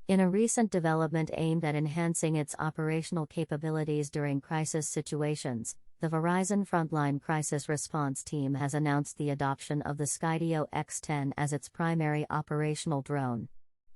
In a recent development aimed at enhancing its operational capabilities during crisis situations, the Verizon Frontline Crisis Response Team has announced the adoption of the Skydio X10 as its primary operational drone.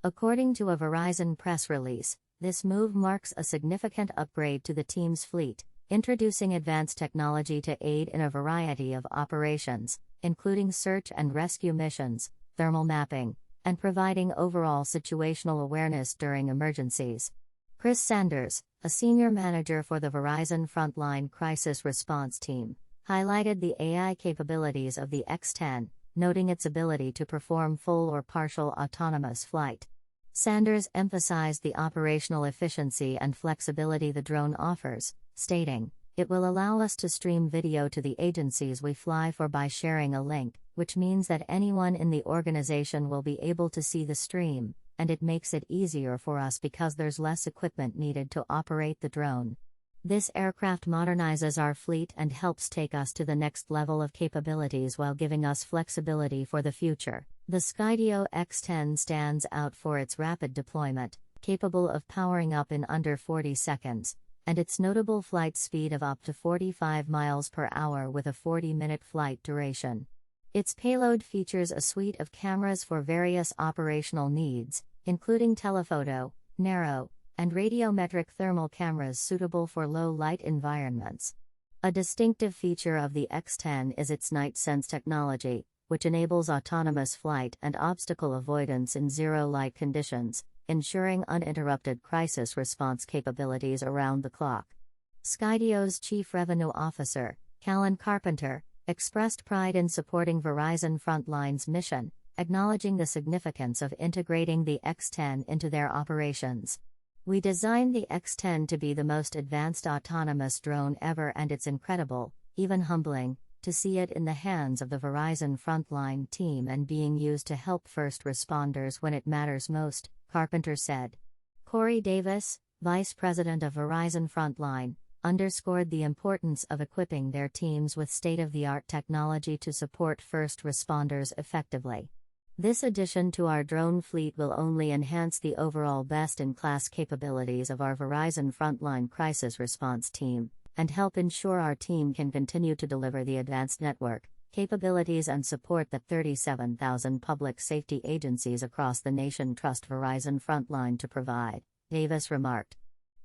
According to a Verizon press release, this move marks a significant upgrade to the team's fleet, introducing advanced technology to aid in a variety of operations, including search and rescue missions, thermal mapping, and providing overall situational awareness during emergencies. Chris Sanders, a senior manager for the Verizon Frontline Crisis Response Team, highlighted the AI capabilities of the X10, noting its ability to perform full or partial autonomous flight. Sanders emphasized the operational efficiency and flexibility the drone offers, stating, "It will allow us to stream video to the agencies we fly for by sharing a link, which means that anyone in the organization will be able to see the stream, and it makes it easier for us because there's less equipment needed to operate the drone. This aircraft modernizes our fleet and helps take us to the next level of capabilities while giving us flexibility for the future." The Skydio X10 stands out for its rapid deployment, capable of powering up in under 40 seconds, and its notable flight speed of up to 45 miles per hour with a 40-minute flight duration. Its payload features a suite of cameras for various operational needs, including telephoto, narrow, and radiometric thermal cameras suitable for low-light environments. A distinctive feature of the X10 is its NightSense technology, which enables autonomous flight and obstacle avoidance in zero-light conditions, ensuring uninterrupted crisis response capabilities around the clock. Skydio's Chief Revenue Officer, Callan Carpenter, expressed pride in supporting Verizon Frontline's mission, acknowledging the significance of integrating the X10 into their operations. "We designed the X10 to be the most advanced autonomous drone ever, and it's incredible, even humbling, to see it in the hands of the Verizon Frontline team and being used to help first responders when it matters most," Carpenter said. Corey Davis, Vice President of Verizon Frontline, underscored the importance of equipping their teams with state-of-the-art technology to support first responders effectively. "This addition to our drone fleet will only enhance the overall best-in-class capabilities of our Verizon Frontline Crisis Response Team, and help ensure our team can continue to deliver the advanced network, capabilities and support that 37,000 public safety agencies across the nation trust Verizon Frontline to provide," Davis remarked.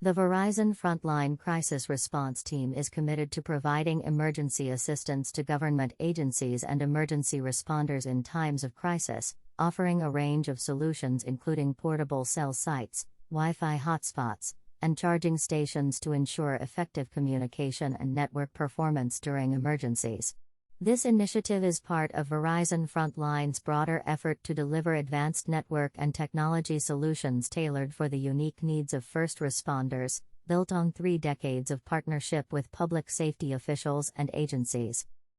The Verizon Frontline Crisis Response Team is committed to providing emergency assistance to government agencies and emergency responders in times of crisis, offering a range of solutions including portable cell sites, Wi-Fi hotspots, and charging stations to ensure effective communication and network performance during emergencies. This initiative is part of Verizon Frontline's broader effort to deliver advanced network and technology solutions tailored for the unique needs of first responders, built on 3 decades of partnership with public safety officials and agencies.